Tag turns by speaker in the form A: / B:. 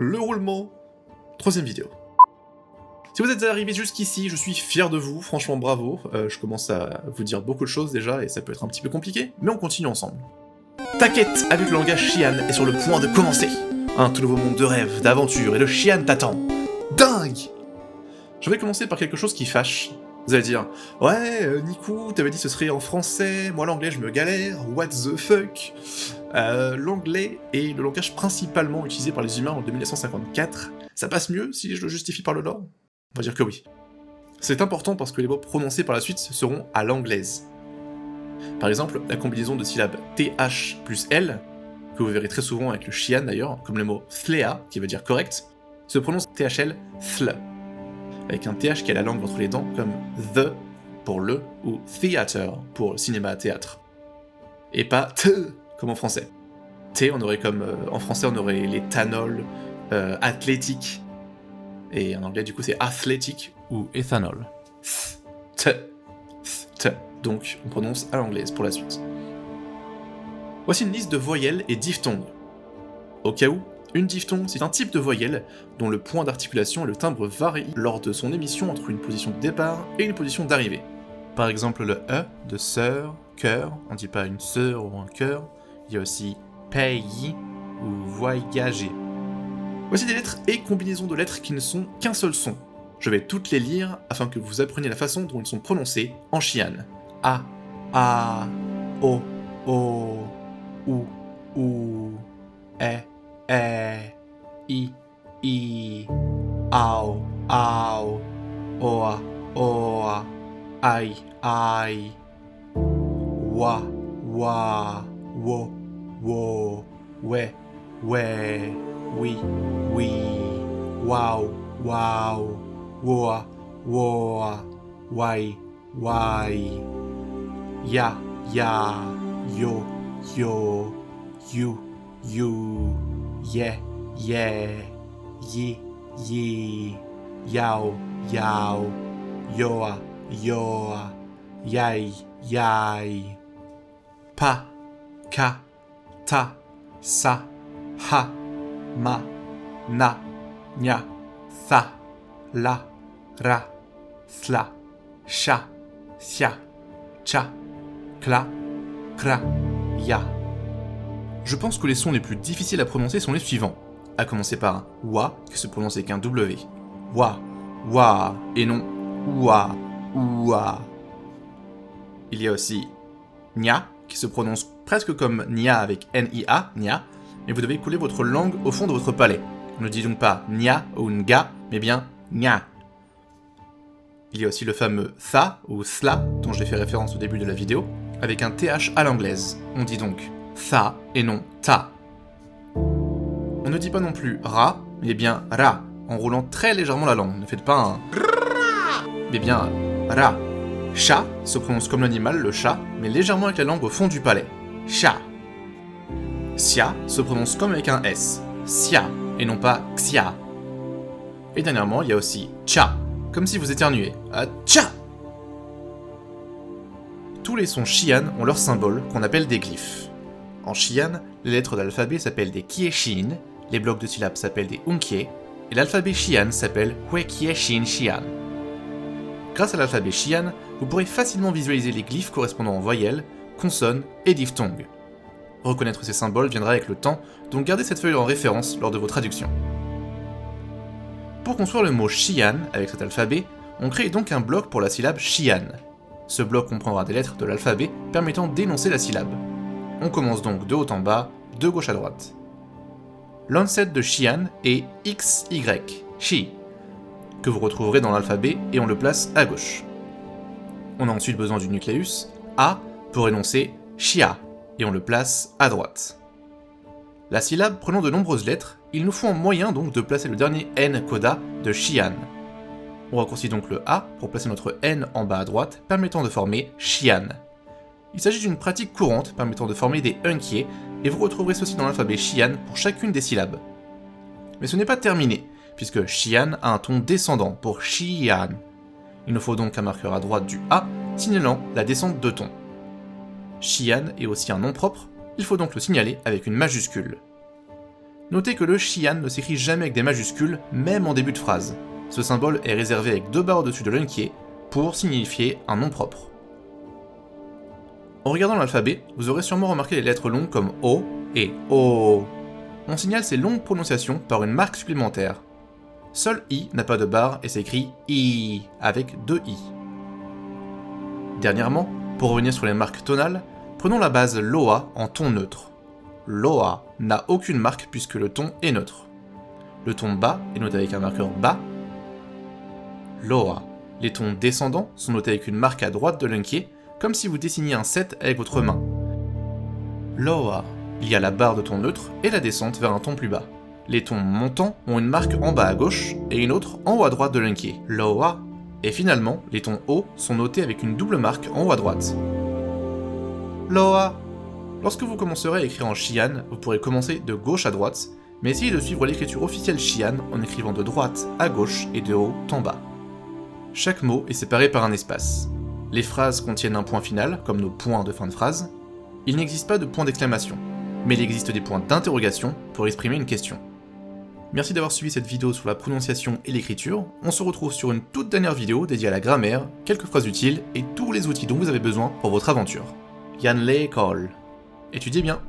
A: le roulement. Troisième vidéo. Si vous êtes arrivé jusqu'ici, je suis fier de vous, franchement bravo. Je commence à vous dire beaucoup de choses déjà et ça peut être un petit peu compliqué, mais on continue ensemble. Ta quête avec le langage Xi'an est sur le point de commencer. Un tout nouveau monde de rêve, d'aventure et le Xi'an t'attend. Dingue! Je vais commencer par quelque chose qui fâche. Vous allez dire, ouais, Nico, t'avais dit ce serait en français, moi l'anglais je me galère, what the fuck? L'anglais est le langage principalement utilisé par les humains en 1954. Ça passe mieux si je le justifie par le lore? On va dire que oui. C'est important parce que les mots prononcés par la suite seront à l'anglaise. Par exemple, la combinaison de syllabes TH plus L, que vous verrez très souvent avec le Xi'an d'ailleurs, comme le mot thlea, qui veut dire correct, se prononce THL thl, avec un TH qui a la langue entre les dents, comme the pour le, ou theater pour cinéma-théâtre. Et pas t comme en français. T, on aurait comme, en français on aurait les tanol, athlétique, et en anglais du coup c'est athletic ou ethanol. T, donc on prononce à l'anglaise pour la suite. Voici une liste de voyelles et diphtongues. Au cas où, une diphtongue c'est un type de voyelle dont le point d'articulation et le timbre varient lors de son émission entre une position de départ et une position d'arrivée. Par exemple le E de sœur, cœur, on dit pas une sœur ou un cœur, il y a aussi pays ou voyager. Voici des lettres et combinaisons de lettres qui ne sont qu'un seul son. Je vais toutes les lire afin que vous appreniez la façon dont ils sont prononcés en Xi'an. A, O, U, E, I, Ao, Oa, Ai, Wa, Wo, We, Oui, Wow, Woa, Wai, Ya, Yo, You, Ye, Yi, Yao, Yoa, Yai, Pa, Ka, Ta, Sa, Ha, Ma, Na, Nya, Tha, La, Ra, Sla, Sha, Sia, Cha, Kla, Kra, Ya. Je pense que les sons les plus difficiles à prononcer sont les suivants, à commencer par un Wa qui se prononce avec un W. Wa, et non Wa. Il y a aussi Nya qui se prononce presque comme Nia avec N-I-A, Nia, mais vous devez couler votre langue au fond de votre palais. On ne dit donc pas Nya ou Nga, mais bien Nya. Il y a aussi le fameux Tha ou Thla, dont j'ai fait référence au début de la vidéo, avec un TH à l'anglaise. On dit donc Tha et non Ta. On ne dit pas non plus Ra, mais bien Ra, en roulant très légèrement la langue. Ne faites pas un mais bien Ra. Sha se prononce comme l'animal, le chat, mais légèrement avec la langue au fond du palais. Sha. Sia se prononce comme avec un S. Sia, et non pas Xia. Et dernièrement, il y a aussi Cha, comme si vous éternuez. Cha. Tous les sons Xi'an ont leur symbole, qu'on appelle des glyphes. En Xi'an, les lettres de l'alphabet s'appellent des Qieshin, les blocs de syllabes s'appellent des Unkie, et l'alphabet Xi'an s'appelle Hueqieshin Xi'an. Grâce à l'alphabet Xi'an, vous pourrez facilement visualiser les glyphes correspondant aux voyelles, consonnes et diphtongues. Reconnaître ces symboles viendra avec le temps, donc gardez cette feuille en référence lors de vos traductions. Pour construire le mot Xi'an avec cet alphabet, on crée donc un bloc pour la syllabe Xi'an. Ce bloc comprendra des lettres de l'alphabet permettant d'énoncer la syllabe. On commence donc de haut en bas, de gauche à droite. L'ancêtre de Xi'an est XY, Xi, que vous retrouverez dans l'alphabet et on le place à gauche. On a ensuite besoin du nucléus A pour énoncer Xia, et on le place à droite. La syllabe prenant de nombreuses lettres, il nous faut en moyen donc de placer le dernier N coda de Xi'an. On raccourcit donc le A pour placer notre N en bas à droite, permettant de former Xi'an. Il s'agit d'une pratique courante permettant de former des unkies, et vous retrouverez ceci dans l'alphabet Xi'an pour chacune des syllabes. Mais ce n'est pas terminé, puisque Xi'an a un ton descendant pour Xi'an. Il nous faut donc un marqueur à droite du A, signalant la descente de ton. Xi'an est aussi un nom propre, il faut donc le signaler avec une majuscule. Notez que le Xi'an ne s'écrit jamais avec des majuscules, même en début de phrase. Ce symbole est réservé avec 2 barres au-dessus de l'unquier pour signifier un nom propre. En regardant l'alphabet, vous aurez sûrement remarqué les lettres longues comme O et O. On signale ces longues prononciations par une marque supplémentaire. Seul I n'a pas de barre et s'écrit I avec 2 I. Dernièrement, pour revenir sur les marques tonales, prenons la base Loa en ton neutre. Loa n'a aucune marque puisque le ton est neutre. Le ton bas est noté avec un marqueur bas. Loa. Les tons descendants sont notés avec une marque à droite de l'unquier, comme si vous dessiniez un 7 avec votre main. Loa. Il y a la barre de ton neutre et la descente vers un ton plus bas. Les tons montants ont une marque en bas à gauche et une autre en haut à droite de l'unquier. Loa. Et finalement, les tons hauts sont notés avec une double marque en haut à droite. Loa. Lorsque vous commencerez à écrire en Xi'an, vous pourrez commencer de gauche à droite, mais essayez de suivre l'écriture officielle Xi'an en écrivant de droite à gauche et de haut en bas. Chaque mot est séparé par un espace. Les phrases contiennent un point final, comme nos points de fin de phrase. Il n'existe pas de point d'exclamation, mais il existe des points d'interrogation pour exprimer une question. Merci d'avoir suivi cette vidéo sur la prononciation et l'écriture. On se retrouve sur une toute dernière vidéo dédiée à la grammaire, quelques phrases utiles et tous les outils dont vous avez besoin pour votre aventure. Yan Le Call. Étudiez bien.